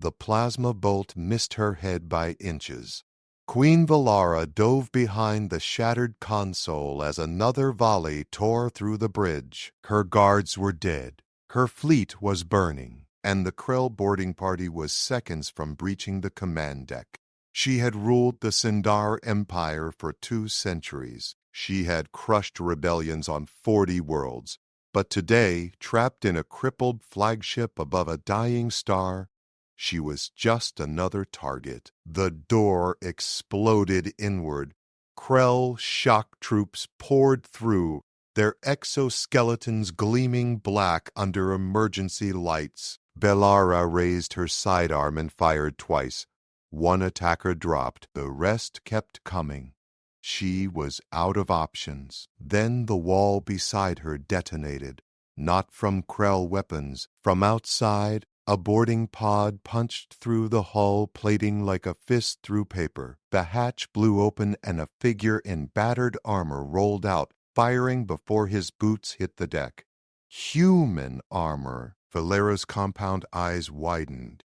The plasma bolt missed her head by inches. Queen Valara dove behind the shattered console as another volley tore through the bridge. Her guards were dead. Her fleet was burning, and the Krell boarding party was seconds from breaching the command deck. She had ruled the Sindar Empire for 2 centuries. She had crushed rebellions on 40 worlds. But today, trapped in a crippled flagship above a dying star, she was just another target. The door exploded inward. Krell shock troops poured through, their exoskeletons gleaming black under emergency lights. Valara raised her sidearm and fired twice. One attacker dropped. The rest kept coming. She was out of options. Then the wall beside her detonated. Not from Krell weapons. From outside, a boarding pod punched through the hull plating like a fist through paper. The hatch blew open and a figure in battered armor rolled out, firing before his boots hit the deck. Human armor. Valera's compound eyes widened.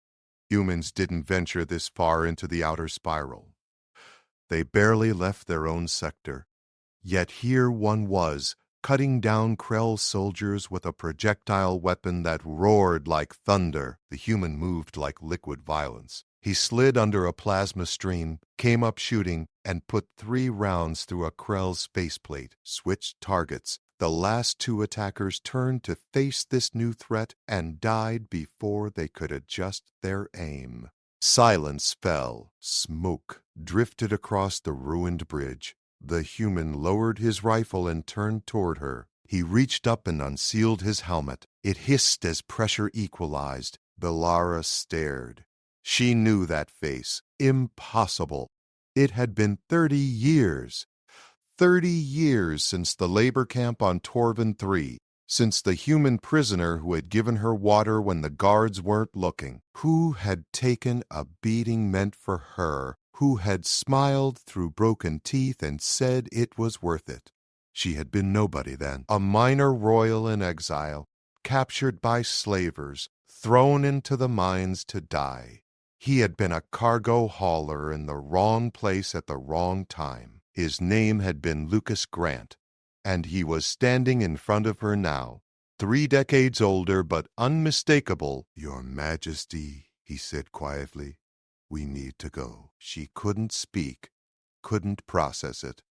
Humans didn't venture this far into the outer spiral. They barely left their own sector. Yet here one was, cutting down Krell soldiers with a projectile weapon that roared like thunder. The human moved like liquid violence. He slid under a plasma stream, came up shooting, and put 3 rounds through a Krell's faceplate. Switched targets. The last 2 attackers turned to face this new threat and died before they could adjust their aim. Silence fell. Smoke drifted across the ruined bridge. The human lowered his rifle and turned toward her. He reached up and unsealed his helmet. It hissed as pressure equalized. Valara stared. She knew that face. Impossible. It had been 30 years. 30 years since the labor camp on Torvin 3. Since the human prisoner who had given her water when the guards weren't looking, who had taken a beating meant for her, who had smiled through broken teeth and said it was worth it. She had been nobody then, a minor royal in exile, captured by slavers, thrown into the mines to die. He had been a cargo hauler in the wrong place at the wrong time. His name had been Lucas Grant. And he was standing in front of her now, 3 decades older but unmistakable. "Your Majesty," he said quietly, "we need to go." She couldn't speak, couldn't process it.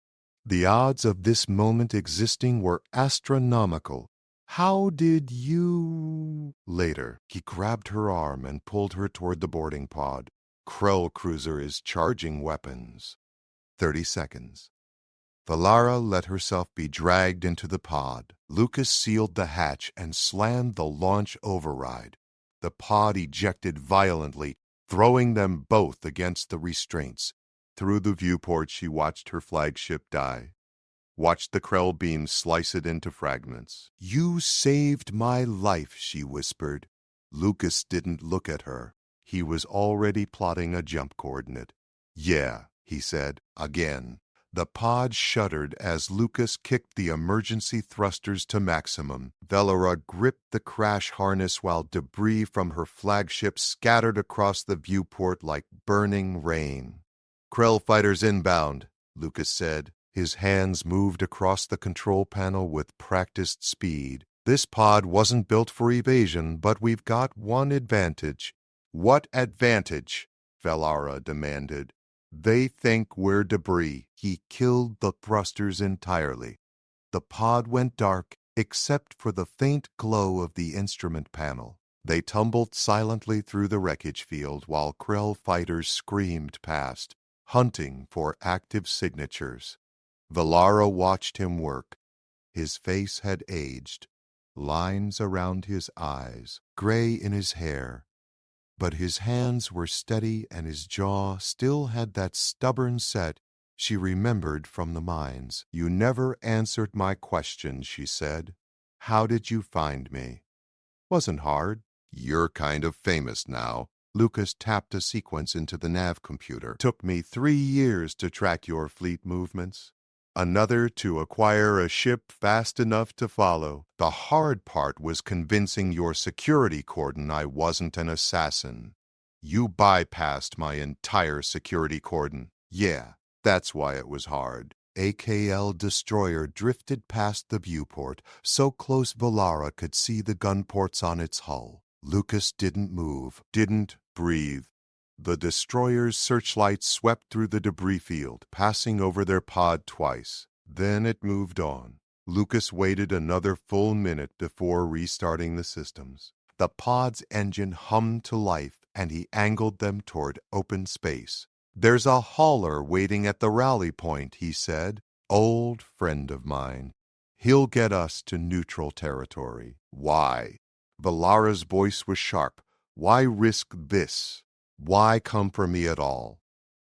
The odds of this moment existing were astronomical. "How did you—" Later, he grabbed her arm and pulled her toward the boarding pod. "Krell cruiser is charging weapons." 30 seconds. Valara let herself be dragged into the pod. Lucas sealed the hatch and slammed the launch override. The pod ejected violently, throwing them both against the restraints. Through the viewport she watched her flagship die. Watched the Krell beam slice it into fragments. "You saved my life," she whispered. Lucas didn't look at her. He was already plotting a jump coordinate. "Yeah," he said, again. The pod shuddered as Lucas kicked the emergency thrusters to maximum. Valara gripped the crash harness while debris from her flagship scattered across the viewport like burning rain. "Krell fighters inbound," Lucas said. His hands moved across the control panel with practiced speed. "This pod wasn't built for evasion, but we've got one advantage." "What advantage?" Valara demanded. "They think we're debris." He killed the thrusters entirely. The pod went dark, except for the faint glow of the instrument panel. They tumbled silently through the wreckage field while Krell fighters screamed past, hunting for active signatures. Valara watched him work. His face had aged, lines around his eyes, gray in his hair. But his hands were steady and his jaw still had that stubborn set she remembered from the mines. "You never answered my question," she said. "How did you find me?" "Wasn't hard. You're kind of famous now." Lucas tapped a sequence into the nav computer. "Took me 3 years to track your fleet movements. Another to acquire a ship fast enough to follow. The hard part was convincing your security cordon I wasn't an assassin." You bypassed my entire security cordon. Yeah, that's why it was hard. AKL destroyer drifted past the viewport, so close Valara could see the gun ports on its hull. Lucas didn't move, didn't breathe. The destroyer's searchlight swept through the debris field, passing over their pod twice. Then it moved on. Lucas waited another full minute before restarting the systems. The pod's engine hummed to life, and he angled them toward open space. "There's a hauler waiting at the rally point," he said. "Old friend of mine. He'll get us to neutral territory." "Why?" Valara's voice was sharp. "Why risk this? Why come for me at all?"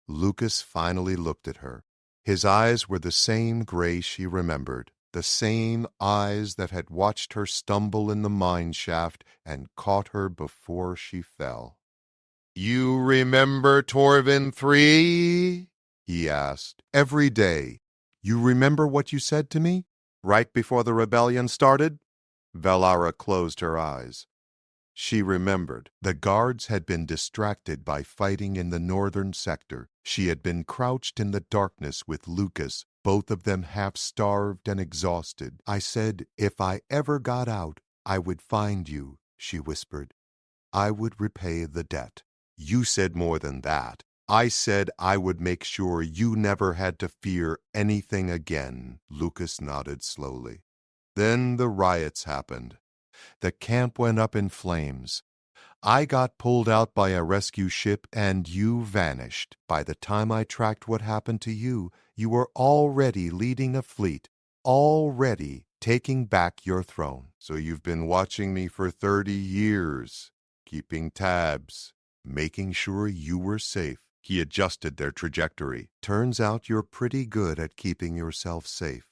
Lucas finally looked at her. His eyes were the same gray she remembered, the same eyes that had watched her stumble in the mine shaft and caught her before she fell. "You remember Torvin 3?" he asked. "Every day. You remember what you said to me? Right before the rebellion started?" Valara closed her eyes. She remembered. The guards had been distracted by fighting in the northern sector. She had been crouched in the darkness with Lucas, both of them half-starved and exhausted. "I said if I ever got out, I would find you," she whispered. "I would repay the debt." "You said more than that. I said I would make sure you never had to fear anything again." Lucas nodded slowly. "Then the riots happened. The camp went up in flames. I got pulled out by a rescue ship and you vanished. By the time I tracked what happened to you, you were already leading a fleet, already taking back your throne. So you've been watching me for 30 years, keeping tabs, making sure you were safe." He adjusted their trajectory. "Turns out you're pretty good at keeping yourself safe.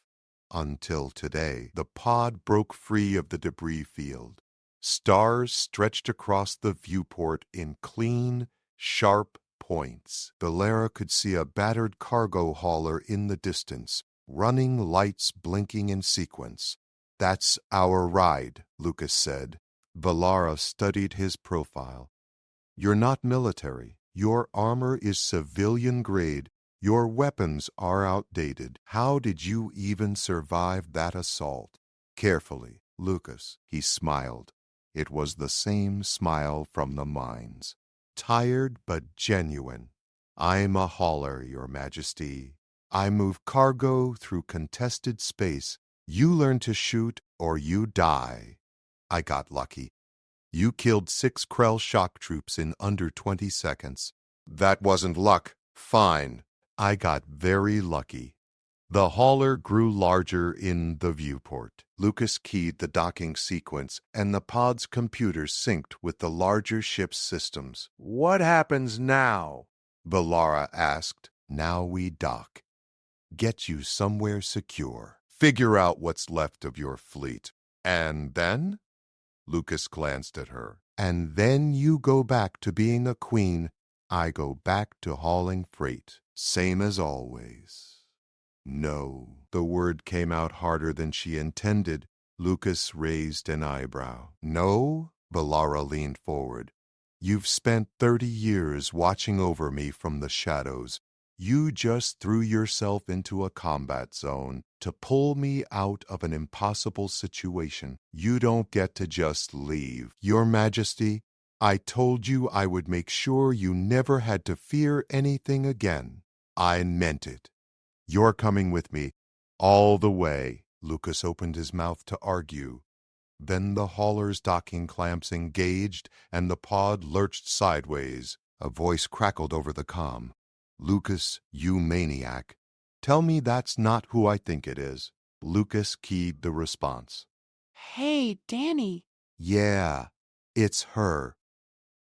Until today." The pod broke free of the debris field. Stars stretched across the viewport in clean, sharp points. Valara could see a battered cargo hauler in the distance, running lights blinking in sequence. "That's our ride," Lucas said. Valara studied his profile. "You're not military. Your armor is civilian grade. Your weapons are outdated. How did you even survive that assault?" "Carefully, Lucas." He smiled. It was the same smile from the mines. "Tired but genuine. I'm a hauler, Your Majesty. I move cargo through contested space. You learn to shoot or you die. I got lucky. You killed 6 Krell shock troops in under 20 seconds. That wasn't luck. Fine. I got very lucky." The hauler grew larger in the viewport. Lucas keyed the docking sequence, and the pod's computers synced with the larger ship's systems. "What happens now?" Valara asked. "Now we dock. Get you somewhere secure. Figure out what's left of your fleet. And then?" Lucas glanced at her. "And then you go back to being a queen. I go back to hauling freight. Same as always." "No." The word came out harder than she intended. Lucas raised an eyebrow. "No?" Valara leaned forward. "You've spent 30 years watching over me from the shadows. You just threw yourself into a combat zone to pull me out of an impossible situation. You don't get to just leave. Your Majesty, I told you I would make sure you never had to fear anything again. I meant it. You're coming with me all the way." Lucas opened his mouth to argue. Then the hauler's docking clamps engaged and the pod lurched sideways. A voice crackled over the comm. "Lucas, you maniac. Tell me that's not who I think it is." Lucas keyed the response. "Hey, Danny." "Yeah, it's her.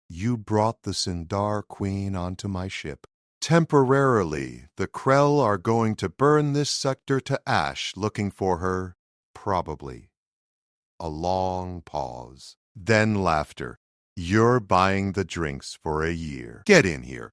You brought the Sindar Queen onto my ship. Temporarily, the Krell are going to burn this sector to ash looking for her, probably." A long pause. Then laughter. "You're buying the drinks for a year. Get in here."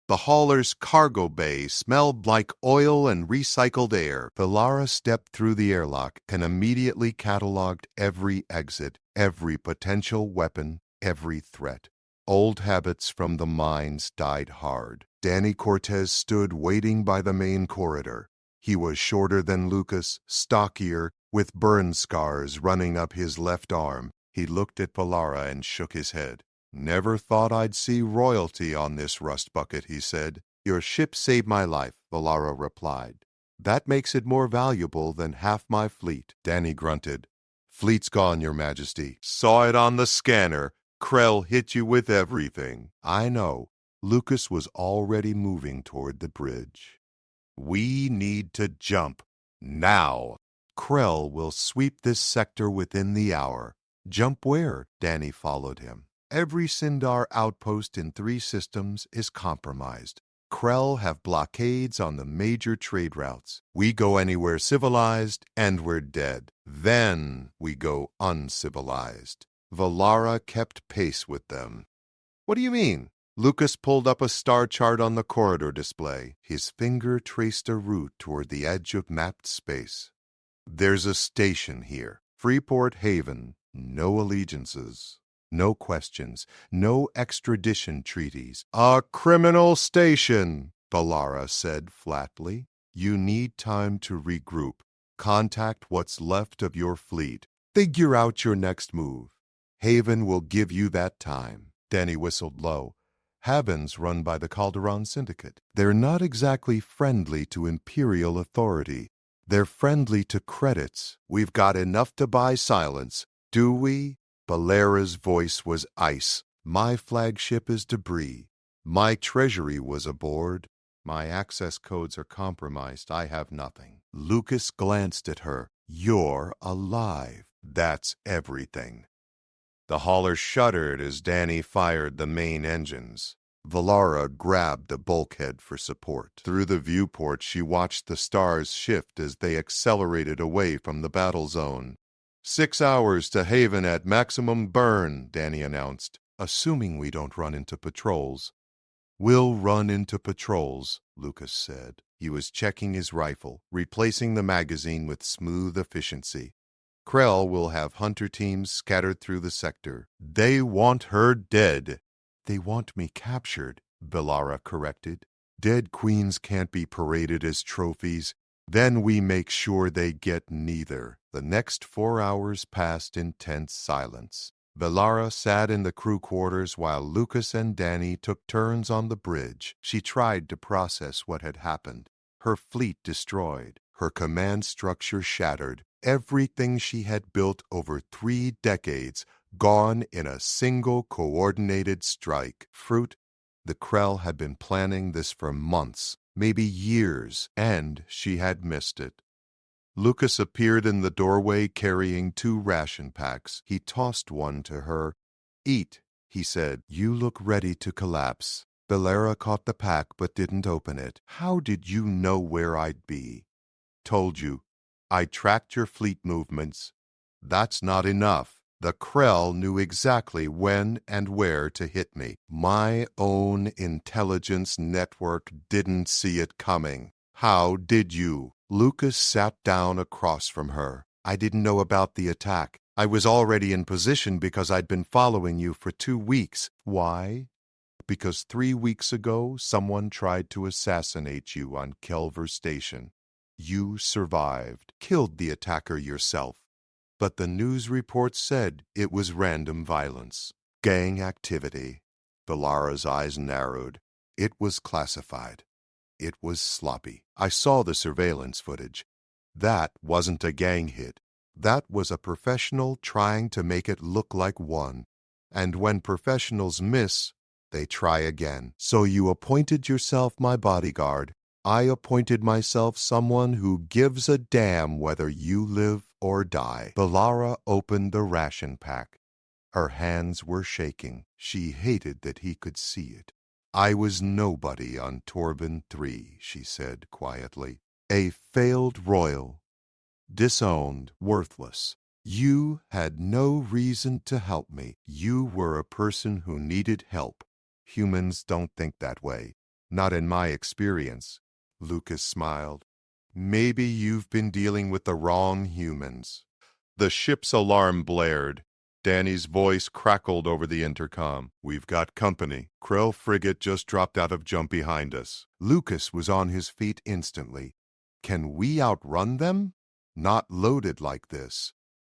The hauler's cargo bay smelled like oil and recycled air. Valara stepped through the airlock and immediately cataloged every exit, every potential weapon, every threat. Old habits from the mines died hard. Danny Cortez stood waiting by the main corridor. He was shorter than Lucas, stockier, with burn scars running up his left arm. He looked at Valara and shook his head. "Never thought I'd see royalty on this rust bucket," he said. "Your ship saved my life," Valara replied. "That makes it more valuable than half my fleet." Danny grunted. "Fleet's gone, Your Majesty. Saw it on the scanner. Krell hit you with everything." "I know." Lucas was already moving toward the bridge. "We need to jump. Now. Krell will sweep this sector within the hour." "Jump where?" Danny followed him. "Every Sindar outpost in 3 systems is compromised. Krell have blockades on the major trade routes. We go anywhere civilized, and we're dead. Then we go uncivilized." Valara kept pace with them. "What do you mean?" Lucas pulled up a star chart on the corridor display. His finger traced a route toward the edge of mapped space. "There's a station here. Freeport Haven. No allegiances. No questions. No extradition treaties. A criminal station," Valara said flatly. "You need time to regroup. Contact what's left of your fleet. Figure out your next move. Haven will give you that time." Danny whistled low. "Haven's run by the Calderon Syndicate. They're not exactly friendly to Imperial authority. They're friendly to credits. We've got enough to buy silence. Do we?" Valera's voice was ice. "My flagship is debris. My treasury was aboard. My access codes are compromised. I have nothing." Lucas glanced at her. "You're alive. That's everything." The hauler shuddered as Danny fired the main engines. Valara grabbed the bulkhead for support. Through the viewport, she watched the stars shift as they accelerated away from the battle zone. 6 hours to Haven at maximum burn," Danny announced, "assuming we don't run into patrols." "We'll run into patrols," Lucas said. He was checking his rifle, replacing the magazine with smooth efficiency. "Krell will have hunter teams scattered through the sector. They want her dead." "They want me captured," Valara corrected. "Dead queens can't be paraded as trophies. Then we make sure they get neither." The next 4 hours passed in tense silence. Valara sat in the crew quarters while Lucas and Danny took turns on the bridge. She tried to process what had happened. Her fleet destroyed, her command structure shattered, everything she had built over 3 decades gone in a single coordinated strike. Fruit, the Krell had been planning this for months, maybe years, and she had missed it. Lucas appeared in the doorway carrying 2 ration packs. He tossed one to her. "Eat," he said. "You look ready to collapse." Valara caught the pack but didn't open it. "How did you know where I'd be?" "Told you. I tracked your fleet movements." "That's not enough. The Krell knew exactly when and where to hit me. My own intelligence network didn't see it coming. How did you?" Lucas sat down across from her. "I didn't know about the attack. I was already in position because I'd been following you for 2 weeks. Why? Because 3 weeks ago, someone tried to assassinate you on Kelver Station. You survived, killed the attacker yourself. But the news report said it was random violence, gang activity." Valara's eyes narrowed. "It was classified. It was sloppy. I saw the surveillance footage. That wasn't a gang hit. That was a professional trying to make it look like one. And when professionals miss, they try again. So you appointed yourself my bodyguard. I appointed myself someone who gives a damn whether you live or die." Valara opened the ration pack. Her hands were shaking. She hated that he could see it. "I was nobody on Torben 3, she said quietly. "A failed royal. Disowned, worthless. You had no reason to help me. You were a person who needed help. Humans don't think that way. Not in my experience." Lucas smiled. "Maybe you've been dealing with the wrong humans." The ship's alarm blared. Danny's voice crackled over the intercom. "We've got company. Krell frigate just dropped out of jump behind us." Lucas was on his feet instantly. "Can we outrun them?" "Not loaded like this."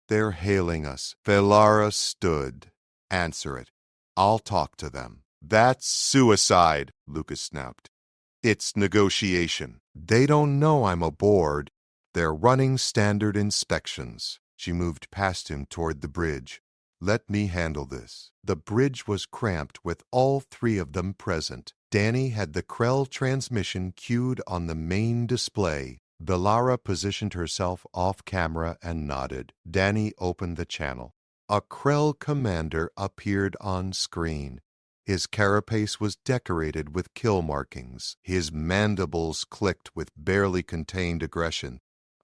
"They're hailing us." Velara stood. "Answer it. I'll talk to them." "That's suicide," Lucas snapped. "It's negotiation." "They don't know I'm aboard. They're running standard inspections." She moved past him toward the bridge. "Let me handle this." The bridge was cramped with all three of them present. Danny had the Krell transmission cued on the main display. Velara positioned herself off camera and nodded. Danny opened the channel. A Krell commander appeared on screen. His carapace was decorated with kill markings. His mandibles clicked with barely contained aggression.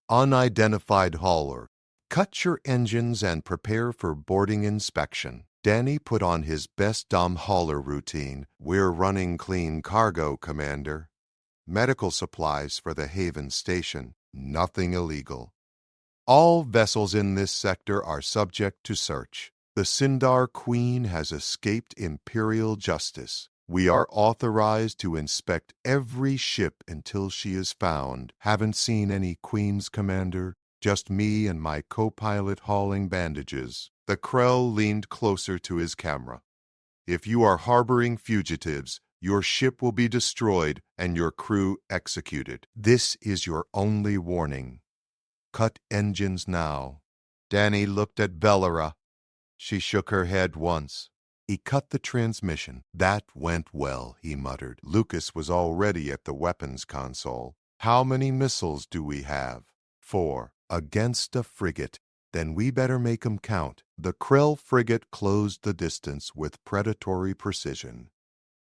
"Unidentified hauler. Cut your engines and prepare for boarding inspection." Danny put on his best Dom hauler routine. "We're running clean cargo, Commander. Medical supplies for the Haven Station. Nothing illegal. All vessels in this sector are subject to search. The Sindar Queen has escaped Imperial justice. We are authorized to inspect every ship until she is found. Haven't seen any Queens, Commander. Just me and my co-pilot hauling bandages." The Krell leaned closer to his camera. "If you are harboring fugitives, your ship will be destroyed and your crew executed. This is your only warning. Cut engines now." Danny looked at Velara. She shook her head once. He cut the transmission. "That went well," he muttered. Lucas was already at the weapons console. "How many missiles do we have?" "4. Against a frigate. Then we better make 'em count." The Krell frigate closed the distance with predatory precision.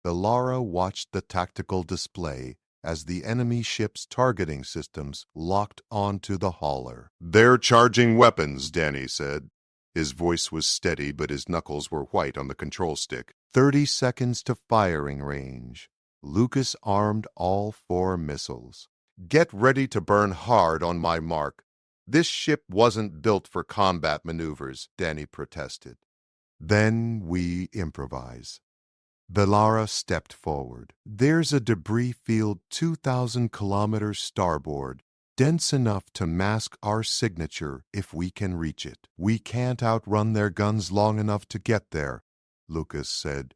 Velara watched the tactical display as the enemy ship's targeting systems locked onto the hauler. "They're charging weapons," Danny said. His voice was steady, but his knuckles were white on the control stick. 30 seconds to firing range. Lucas armed all 4 missiles. "Get ready to burn hard on my mark." "This ship wasn't built for combat maneuvers," Danny protested. "Then we improvise." Velara stepped forward. "There's a debris field 2,000 kilometers starboard, dense enough to mask our signature if we can reach it. We can't outrun their guns long enough to get there," Lucas said.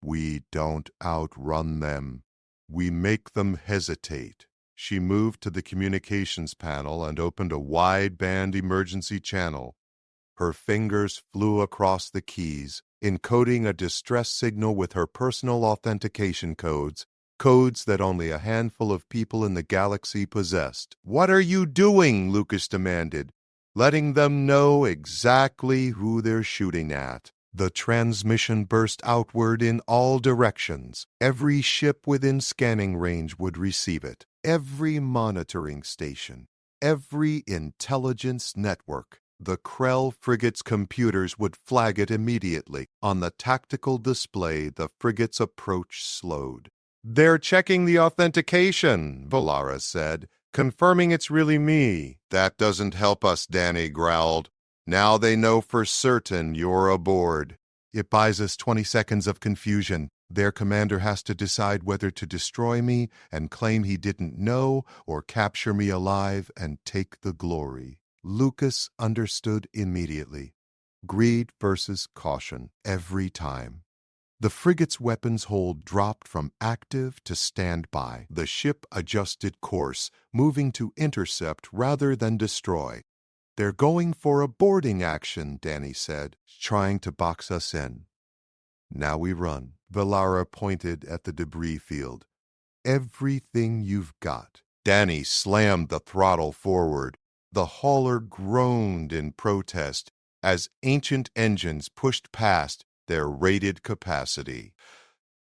"We don't outrun them. We make them hesitate." She moved to the communications panel and opened a wide-band emergency channel. Her fingers flew across the keys, encoding a distress signal with her personal authentication codes, codes that only a handful of people in the galaxy possessed. "What are you doing?" Lucas demanded. "Letting them know exactly who they're shooting at." The transmission burst outward in all directions. Every ship within scanning range would receive it. Every monitoring station. Every intelligence network. The Krell frigate's computers would flag it immediately. On the tactical display, the frigate's approach slowed. "They're checking the authentication," Velara said, "confirming it's really me." "That doesn't help us," Danny growled. "Now they know for certain you're aboard." "It buys us 20 seconds of confusion. Their commander has to decide whether to destroy me and claim he didn't know or capture me alive and take the glory." Lucas understood immediately. Greed versus caution every time. The frigate's weapons hold dropped from active to standby. The ship adjusted course, moving to intercept rather than destroy. "They're going for a boarding action," Danny said, trying to box us in. "Now we run." Velara pointed at the debris field. "Everything you've got." Danny slammed the throttle forward. The hauler groaned in protest as ancient engines pushed past their rated capacity.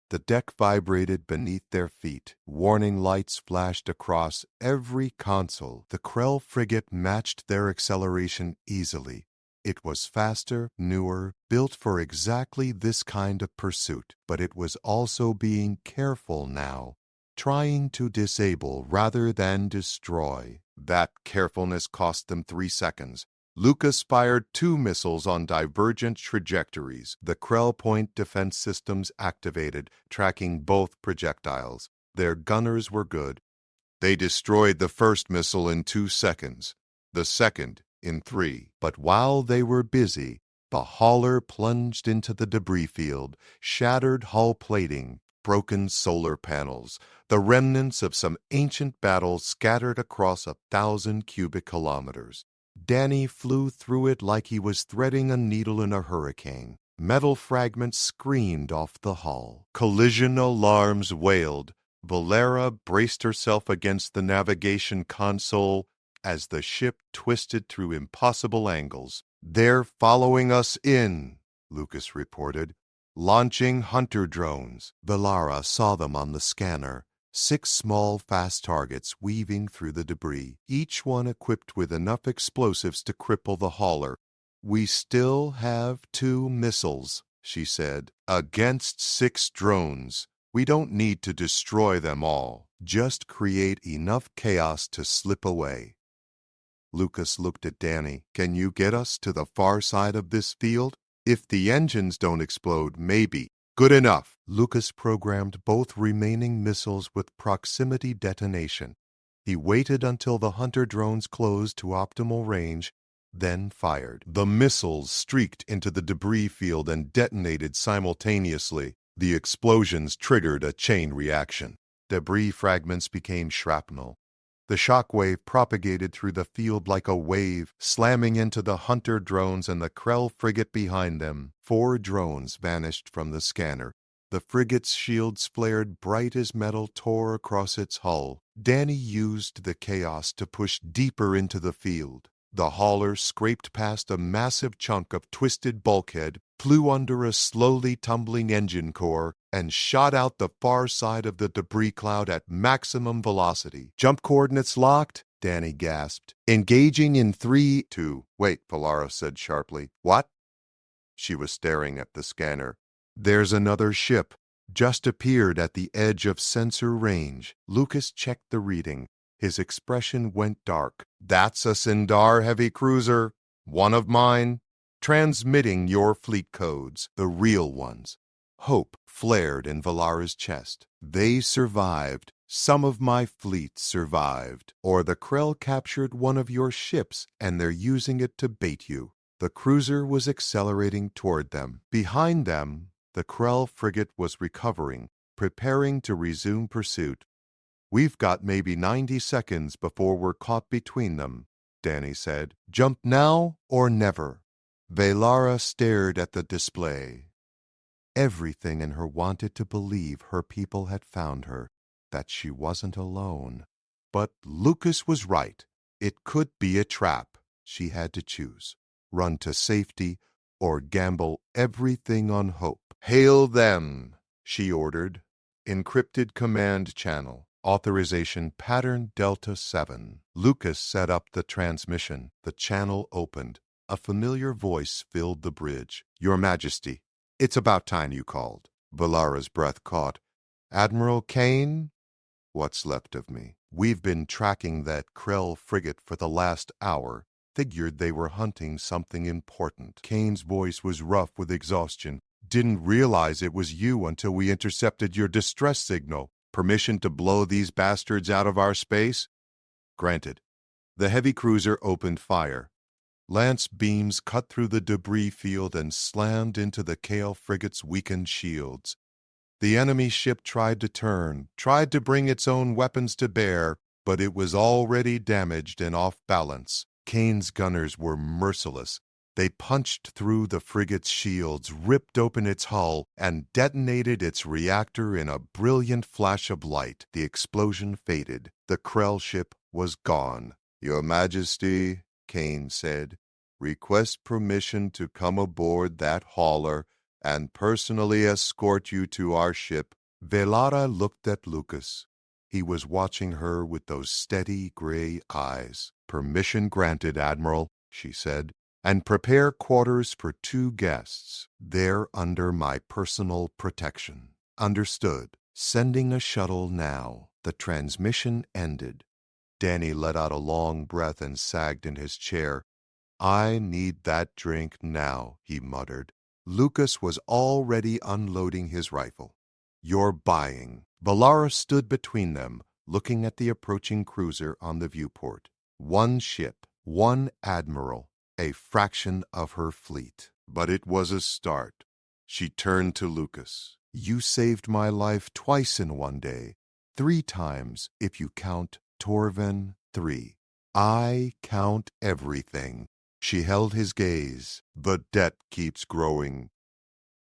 The deck vibrated beneath their feet. Warning lights flashed across every console. The Krell frigate matched their acceleration easily. It was faster, newer, built for exactly this kind of pursuit. But it was also being careful now, trying to disable rather than destroy. That carefulness cost them 3 seconds. Lucas fired 2 missiles on divergent trajectories. The Krell Point defense systems activated, tracking both projectiles. Their gunners were good. They destroyed the first missile in 2 seconds, the second in 3. But while they were busy, the hauler plunged into the debris field, shattered hull plating, broken solar panels, the remnants of some ancient battle scattered across 1,000 cubic kilometers. Danny flew through it like he was threading a needle in a hurricane. Metal fragments screamed off the hull. Collision alarms wailed. Valera braced herself against the navigation console as the ship twisted through impossible angles. "They're following us in," Lucas reported. "Launching hunter drones." Valera saw them on the scanner. 6 small, fast targets weaving through the debris, each one equipped with enough explosives to cripple the hauler. "We still have 2 missiles," she said, "against 6 drones. We don't need to destroy them all. Just create enough chaos to slip away." Lucas looked at Danny. "Can you get us to the far side of this field? If the engines don't explode, maybe." "Good enough." Lucas programmed both remaining missiles with proximity detonation. He waited until the hunter drones closed to optimal range, then fired. The missiles streaked into the debris field and detonated simultaneously. The explosions triggered a chain reaction. Debris fragments became shrapnel. The shockwave propagated through the field like a wave, slamming into the hunter drones and the Krell frigate behind them. 4 drones vanished from the scanner. The frigate's shields flared bright as metal tore across its hull. Danny used the chaos to push deeper into the field. The hauler scraped past a massive chunk of twisted bulkhead, flew under a slowly tumbling engine core, and shot out the far side of the debris cloud at maximum velocity. "Jump coordinates locked," Danny gasped. "Engaging in 3, 2. "Wait," Valera said sharply. "What?" She was staring at the scanner. "There's another ship. Just appeared at the edge of sensor range." Lucas checked the reading. His expression went dark. "That's a Sindar heavy cruiser. One of mine. Transmitting your fleet codes, the real ones." Hope flared in Valara's chest. "They survived. Some of my fleet survived. Or the Krell captured one of your ships and they're using it to bait you." The cruiser was accelerating toward them. Behind them, the Krell frigate was recovering, preparing to resume pursuit. "We've got maybe 90 seconds before we're caught between them," Danny said. "Jump now or never." Valara stared at the display. Everything in her wanted to believe her people had found her, that she wasn't alone. But Lucas was right. It could be a trap. She had to choose. Run to safety or gamble everything on hope. "Hail them," she ordered. Encrypted command channel. Authorization pattern Delta 7. Lucas set up the transmission. The channel opened. A familiar voice filled the bridge. "Your Majesty, it's about time you called." Valara's breath caught. "Admiral Kane?" "What's left of me. We've been tracking that Krell frigate for the last hour. Figured they were hunting something important." Kane's voice was rough with exhaustion. "Didn't realize it was you until we intercepted your distress signal. Permission to blow these bastards out of our space?" "Granted." The heavy cruiser opened fire. Lance beams cut through the debris field and slammed into the Kale frigate's weakened shields. The enemy ship tried to turn, tried to bring its own weapons to bear, but it was already damaged and off balance. Kane's gunners were merciless. They punched through the frigate's shields, ripped open its hull, and detonated its reactor in a brilliant flash of light. The explosion faded. The Krell ship was gone. "Your Majesty," Kane said, "request permission to come aboard that hauler and personally escort you to our ship." Valara looked at Lucas. He was watching her with those steady gray eyes. "Permission granted, Admiral," she said. "And prepare quarters for 2 guests. They're under my personal protection." "Understood." Sending a shuttle now. The transmission ended. Danny let out a long breath and sagged in his chair. I need that drink now, he muttered. Lucas was already unloading his rifle. You're buying. Valara stood between them, looking at the approaching cruiser on the viewport. One ship, one admiral, a fraction of her fleet. But it was a start. She turned to Lucas. You saved my life twice in one day. 3 times, if you count Torven 3. I count everything. She held his gaze. The debt keeps growing.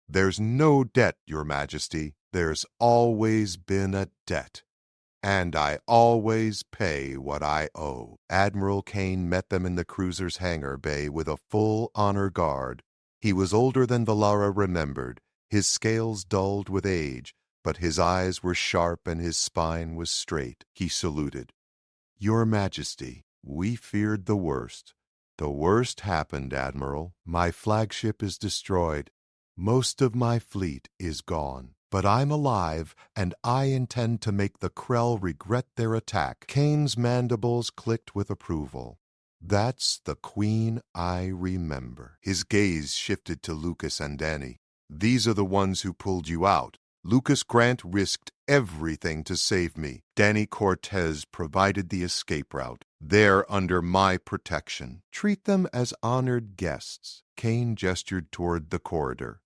There's no debt, Your Majesty. There's always been a debt. And I always pay what I owe. Admiral Kane met them in the cruiser's hangar bay with a full honor guard. He was older than Valara remembered, his scales dulled with age, but his eyes were sharp and his spine was straight. He saluted. Your Majesty, we feared the worst. The worst happened, Admiral. My flagship is destroyed. Most of my fleet is gone. But I'm alive, and I intend to make the Krell regret their attack. Kane's mandibles clicked with approval. That's the Queen I remember. His gaze shifted to Lucas and Danny. These are the ones who pulled you out. Lucas Grant risked everything to save me. Danny Cortez provided the escape route. They're under my protection. Treat them as honored guests. Kane gestured toward the corridor.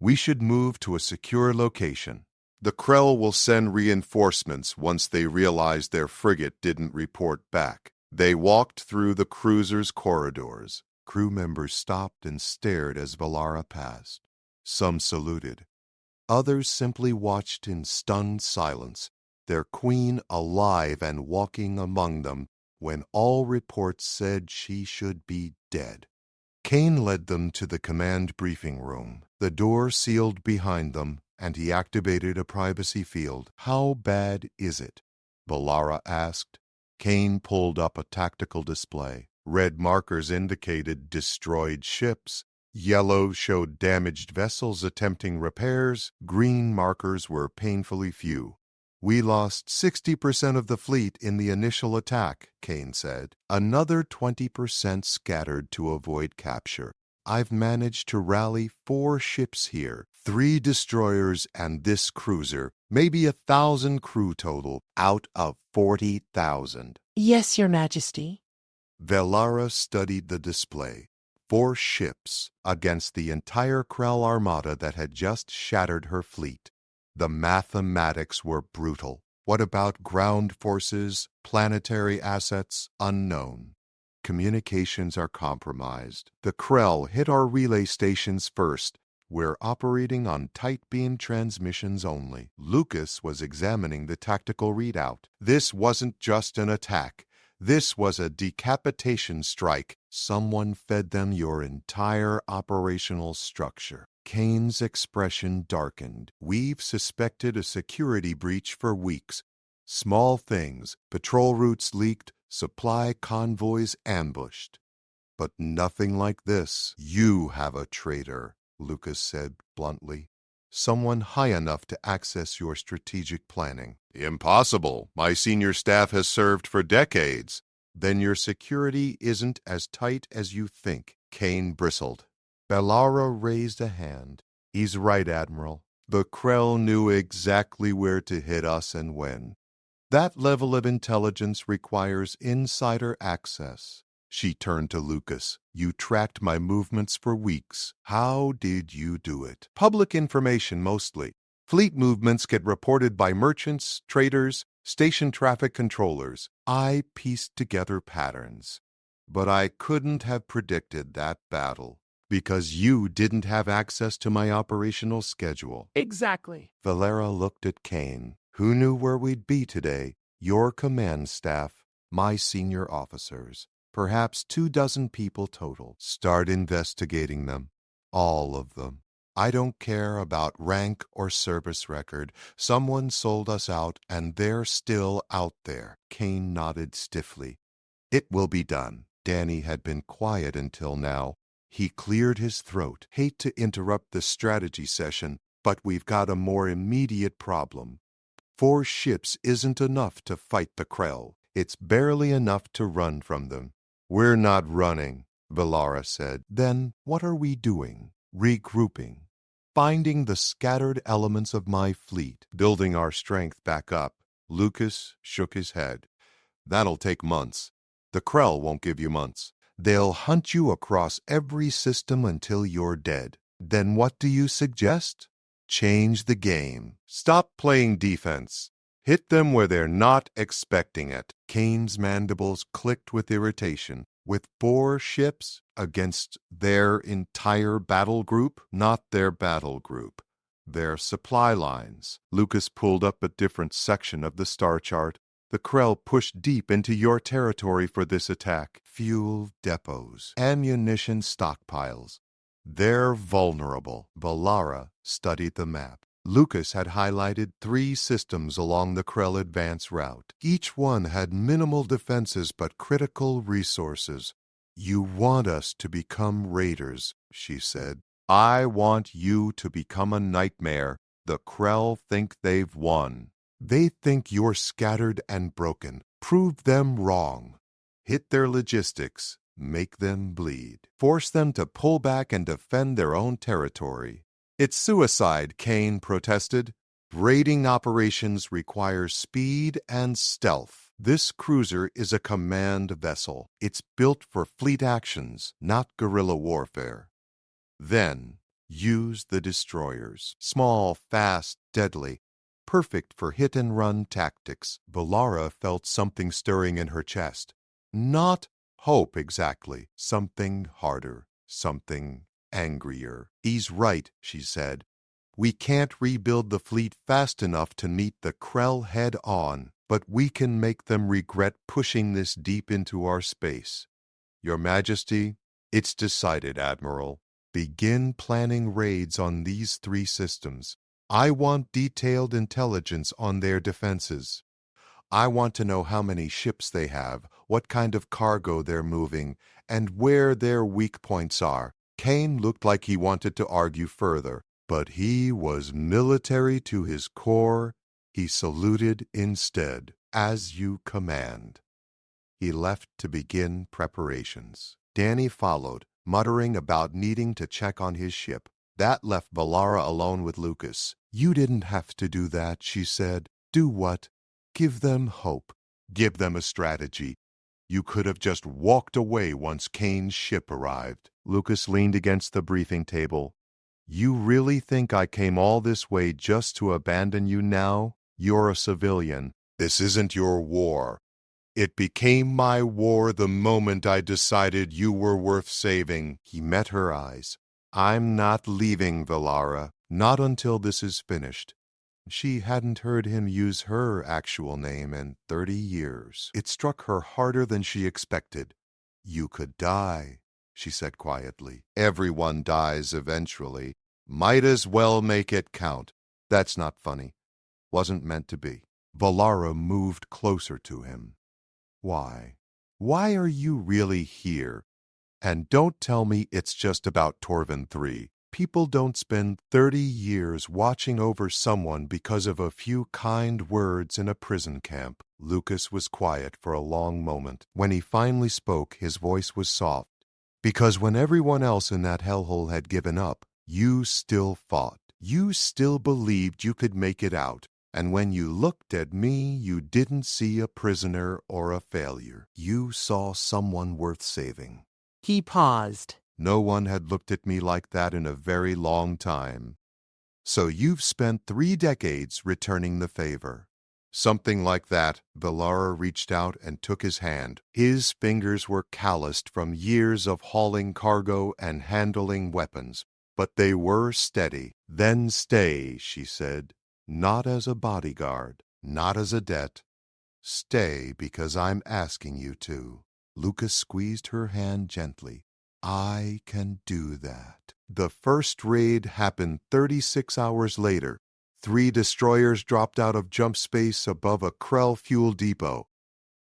We should move to a secure location. The Krell will send reinforcements once they realize their frigate didn't report back. They walked through the cruiser's corridors. Crew members stopped and stared as Valara passed. Some saluted. Others simply watched in stunned silence, their queen alive and walking among them when all reports said she should be dead. Kane led them to the command briefing room. The door sealed behind them, and he activated a privacy field. How bad is it? Valara asked. Kane pulled up a tactical display. Red markers indicated destroyed ships. Yellow showed damaged vessels attempting repairs. Green markers were painfully few. We lost 60% of the fleet in the initial attack, Kane said. Another 20% scattered to avoid capture. I've managed to rally 4 ships here, 3 destroyers and this cruiser, maybe 1,000 crew total out of 40,000. Yes, Your Majesty. Valara studied the display. 4 ships against the entire Krell armada that had just shattered her fleet. The mathematics were brutal. What about ground forces, planetary assets? Unknown. Communications are compromised. The Krell hit our relay stations first. We're operating on tight beam transmissions only. Lucas was examining the tactical readout. This wasn't just an attack. This was a decapitation strike. Someone fed them your entire operational structure. Kane's expression darkened. We've suspected a security breach for weeks. Small things, patrol routes leaked, supply convoys ambushed. But nothing like this. You have a traitor, Lucas said bluntly. Someone high enough to access your strategic planning. Impossible. My senior staff has served for decades. Then your security isn't as tight as you think. Kane bristled. Valara raised a hand. He's right, Admiral. The Krell knew exactly where to hit us and when. That level of intelligence requires insider access. She turned to Lucas. You tracked my movements for weeks. How did you do it? Public information mostly. Fleet movements get reported by merchants, traders, station traffic controllers. I pieced together patterns. But I couldn't have predicted that battle. Because you didn't have access to my operational schedule. Exactly. Valara looked at Kane. Who knew where we'd be today? Your command staff, my senior officers. Perhaps 24 people total. Start investigating them. All of them. I don't care about rank or service record. Someone sold us out, and they're still out there. Kane nodded stiffly. It will be done. Danny had been quiet until now. He cleared his throat. Hate to interrupt the strategy session, but we've got a more immediate problem. 4 ships isn't enough to fight the Krell. It's barely enough to run from them. We're not running. Valara said. Then what are we doing? Regrouping. Finding the scattered elements of my fleet. Building our strength back up. Lucas shook his head. That'll take months. The Krell won't give you months. They'll hunt you across every system until you're dead. Then what do you suggest? Change the game. Stop playing defense. Hit them where they're not expecting it. Kane's mandibles clicked with irritation. With 4 ships against their entire battle group? Not their battle group. Their supply lines. Lucas pulled up a different section of the star chart. The Krell pushed deep into your territory for this attack. Fuel depots. Ammunition stockpiles. They're vulnerable. Valara studied the map. Lucas had highlighted 3 systems along the Krell advance route. Each one had minimal defenses but critical resources. You want us to become raiders, she said. I want you to become a nightmare. The Krell think they've won. They think you're scattered and broken. Prove them wrong. Hit their logistics. Make them bleed. Force them to pull back and defend their own territory. It's suicide, Kane protested. Raiding operations require speed and stealth. This cruiser is a command vessel. It's built for fleet actions, not guerrilla warfare. Then, use the destroyers. Small, fast, deadly. Perfect for hit-and-run tactics. Valara felt something stirring in her chest. Not hope exactly. Something harder. Something angrier. He's right, she said. We can't rebuild the fleet fast enough to meet the Krell head-on, but we can make them regret pushing this deep into our space. Your Majesty, it's decided, Admiral. Begin planning raids on these 3 systems. I want detailed intelligence on their defenses. I want to know how many ships they have, what kind of cargo they're moving, and where their weak points are. Kane looked like he wanted to argue further, but he was military to his core. He saluted instead. As you command. He left to begin preparations. Danny followed, muttering about needing to check on his ship. That left Valara alone with Lucas. You didn't have to do that, she said. Do what? Give them hope. Give them a strategy. You could have just walked away once Kane's ship arrived. Lucas leaned against the briefing table. You really think I came all this way just to abandon you now? You're a civilian. This isn't your war. It became my war the moment I decided you were worth saving. He met her eyes. I'm not leaving, Valara. Not until this is finished. She hadn't heard him use her actual name in 30 years. It struck her harder than she expected. You could die, she said quietly. Everyone dies eventually. Might as well make it count. That's not funny. Wasn't meant to be. Valara moved closer to him. Why? Why are you really here? And don't tell me it's just about Torvin 3. People don't spend 30 years watching over someone because of a few kind words in a prison camp. Lucas was quiet for a long moment. When he finally spoke, his voice was soft. Because when everyone else in that hellhole had given up, you still fought. You still believed you could make it out. And when you looked at me, you didn't see a prisoner or a failure. You saw someone worth saving. He paused. No one had looked at me like that in a very long time. So you've spent 3 decades returning the favor. Something like that. Valara reached out and took his hand. His fingers were calloused from years of hauling cargo and handling weapons, but they were steady. Then stay, she said. Not as a bodyguard, not as a debt. Stay because I'm asking you to. Lucas squeezed her hand gently. I can do that. The first raid happened 36 hours later. 3 destroyers dropped out of jump space above a Krell fuel depot.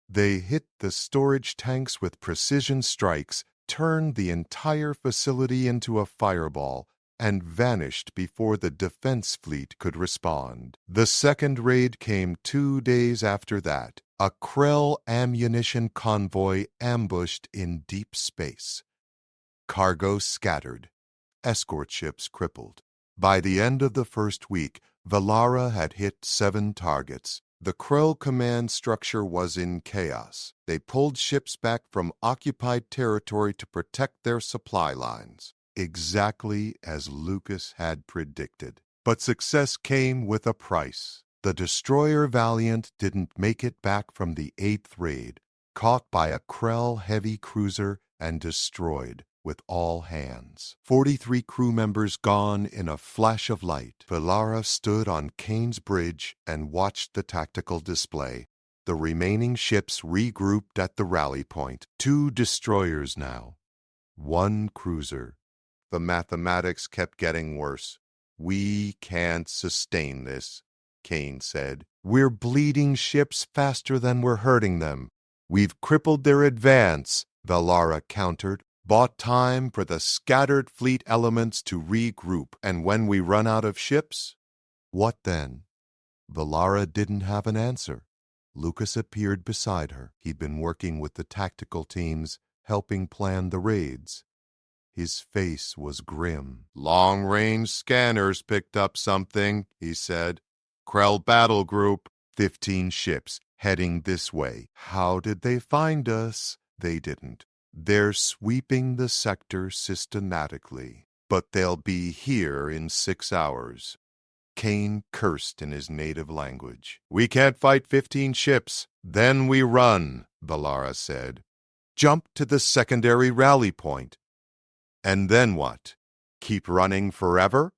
They hit the storage tanks with precision strikes, turned the entire facility into a fireball, and vanished before the defense fleet could respond. The second raid came 2 days after that. A Krell ammunition convoy ambushed in deep space. Cargo scattered. Escort ships crippled. By the end of the first week, Valara had hit 7 targets. The Krell command structure was in chaos. They pulled ships back from occupied territory to protect their supply lines, exactly as Lucas had predicted. But success came with a price. The destroyer Valiant didn't make it back from the 8th raid, caught by a Krell heavy cruiser and destroyed with all hands. 43 crew members gone in a flash of light. Valara stood on Kane's bridge and watched the tactical display. The remaining ships regrouped at the rally point. 2 destroyers now. 1 cruiser. The mathematics kept getting worse. "We can't sustain this," Kane said. "We're bleeding ships faster than we're hurting them. We've crippled their advance," Valara countered. "Bought time for the scattered fleet elements to regroup, and when we run out of ships, what then?" Valara didn't have an answer. Lucas appeared beside her. He'd been working with the tactical teams, helping plan the raids. His face was grim. "Long-range scanners picked up something," he said. "Krell battle group, 15 ships, heading this way. How did they find us? They didn't. They're sweeping the sector systematically, but they'll be here in 6 hours." Kane cursed in his native language. "We can't fight 15 ships. Then we run," Valara said. "Jump to the secondary rally point." "And then what? Keep running forever?"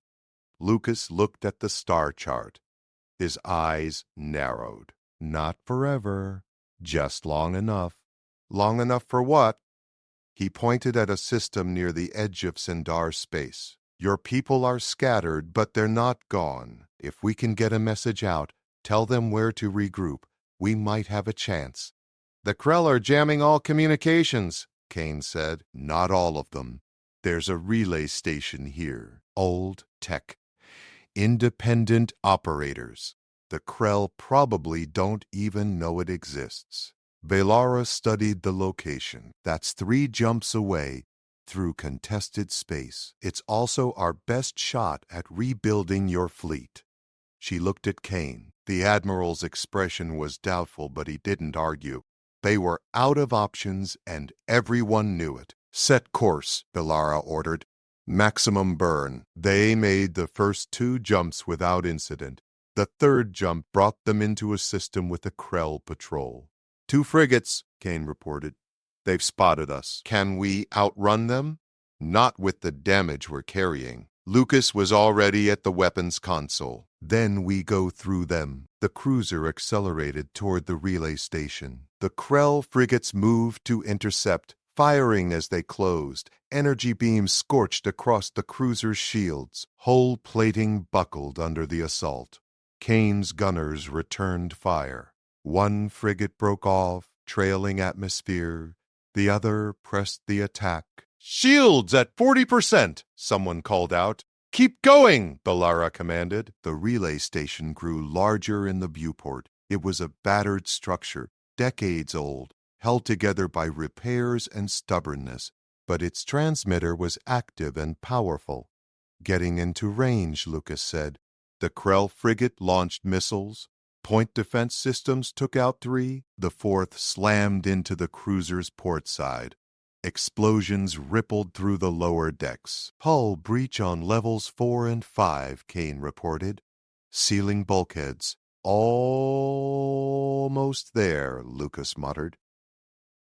Lucas looked at the star chart. His eyes narrowed. "Not forever. Just long enough." "Long enough for what?" He pointed at a system near the edge of Sindar space. "Your people are scattered, but they're not gone. If we can get a message out, tell them where to regroup, we might have a chance." "The Krell are jamming all communications," Kane said. "Not all of them. There's a relay station here. Old tech. Independent operators. The Krell probably don't even know it exists." Valara studied the location. "That's 3 jumps away through contested space. It's also our best shot at rebuilding your fleet." She looked at Kane. The Admiral's expression was doubtful, but he didn't argue. They were out of options, and everyone knew it. "Set course," Valara ordered. "Maximum burn." They made the first 2 jumps without incident. The 3rd jump brought them into a system with a Krell patrol. 2 frigates, Kane reported. "They've spotted us. Can we outrun them?" "Not with the damage we're carrying." Lucas was already at the weapons console. "Then we go through them." The cruiser accelerated toward the relay station. The Krell frigates moved to intercept, firing as they closed. Energy beams scorched across the cruiser's shields. Hull plating buckled under the assault. Kane's gunners returned fire. 1 frigate broke off, trailing atmosphere. The other pressed the attack. "Shields at 40%, someone called out. "Keep going," Valara commanded. The relay station grew larger in the viewport. It was a battered structure, decades old, held together by repairs and stubbornness, but its transmitter was active and powerful. "Getting into range," Lucas said. The Krell frigate launched missiles. Point defense systems took out 3. The 4th slammed into the cruiser's port side. Explosions rippled through the lower decks. "Hull breach on levels 4 and 5, Kane reported. "Sealing bulkheads." "Almost there," Lucas muttered.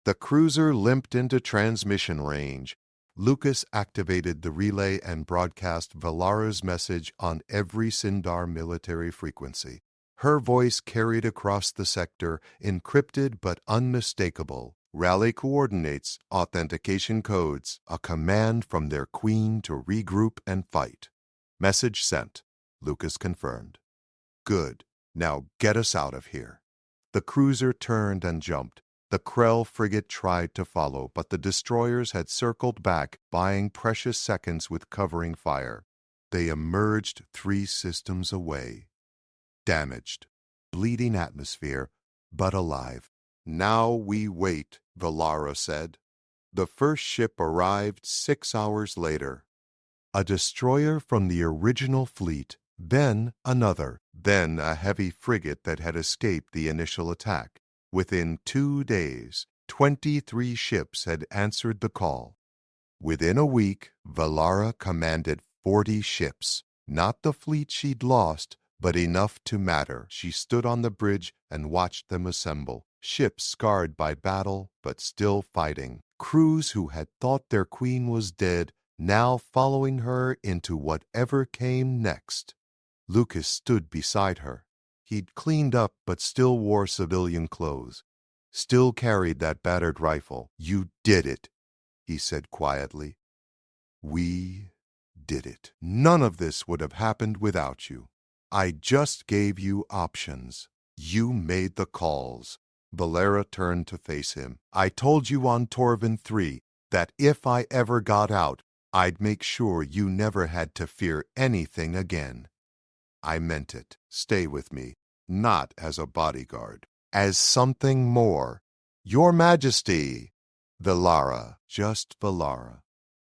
The cruiser limped into transmission range. Lucas activated the relay and broadcast Valara's message on every Sindar military frequency. Her voice carried across the sector, encrypted but unmistakable. Rally coordinates, authentication codes, a command from their queen to regroup and fight. "Message sent," Lucas confirmed. "Good. Now get us out of here." The cruiser turned and jumped. The Krell frigate tried to follow, but the destroyers had circled back, buying precious seconds with covering fire. They emerged 3 systems away. Damaged, bleeding atmosphere, but alive. "Now we wait," Valara said. The first ship arrived 6 hours later. A destroyer from the original fleet, then another, then a heavy frigate that had escaped the initial attack. Within 2 days, 23 ships had answered the call. Within a week, Valara commanded 40 ships. Not the fleet she'd lost, but enough to matter. She stood on the bridge and watched them assemble. Ships scarred by battle, but still fighting. Crews who had thought their queen was dead, now following her into whatever came next. Lucas stood beside her. He'd cleaned up but still wore civilian clothes. Still carried that battered rifle. "You did it," he said quietly. "We did it. None of this would have happened without you. I just gave you options. You made the calls." Valara turned to face him. "I told you on Torvin 3 that if I ever got out, I'd make sure you never had to fear anything again. I meant it. Stay with me, not as a bodyguard, as something more. Your Majesty." "Valara, just Valara."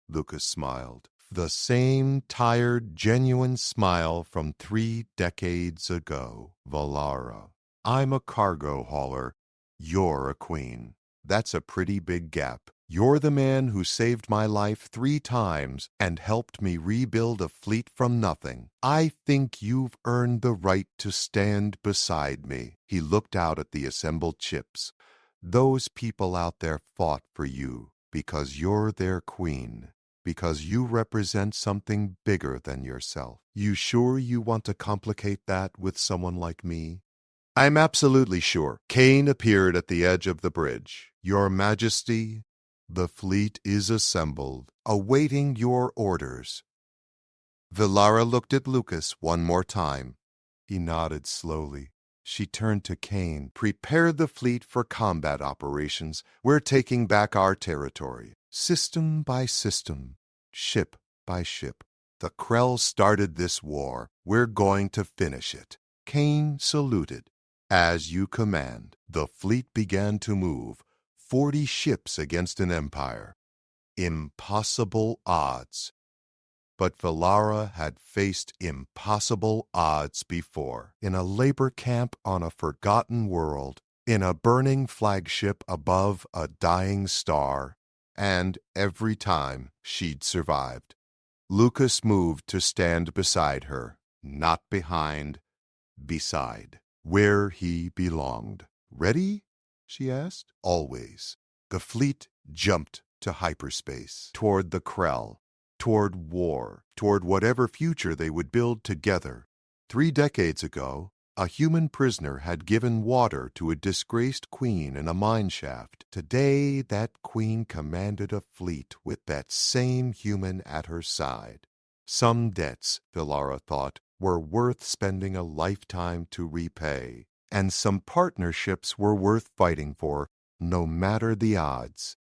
Lucas smiled. The same tired, genuine smile from 3 decades ago. "Valara, I'm a cargo hauler. You're a queen. That's a pretty big gap. You're the man who saved my life 3 times and helped me rebuild a fleet from nothing. I think you've earned the right to stand beside me." He looked out at the assembled ships. "Those people out there fought for you because you're their queen, because you represent something bigger than yourself. You sure you want to complicate that with someone like me?" "I'm absolutely sure." Kane appeared at the edge of the bridge. "Your Majesty, the fleet is assembled, awaiting your orders." Valara looked at Lucas one more time. He nodded slowly. She turned to Kane. "Prepare the fleet for combat operations. We're taking back our territory. System by system, ship by ship. The Krell started this war. We're going to finish it." Kane saluted. "As you command." The fleet began to move. 40 ships against an empire. Impossible odds. But Valara had faced impossible odds before. In a labor camp on a forgotten world, in a burning flagship above a dying star, and every time she'd survived. Lucas moved to stand beside her, not behind, beside, where he belonged. "Ready?" she asked. "Always." The fleet jumped to hyperspace, toward the Krell, toward war, toward whatever future they would build together. 3 decades ago, a human prisoner had given water to a disgraced queen in a mine shaft. Today, that queen commanded a fleet with that same human at her side. Some debts, Valara thought, were worth spending a lifetime to repay, and some partnerships were worth fighting for, no matter the odds.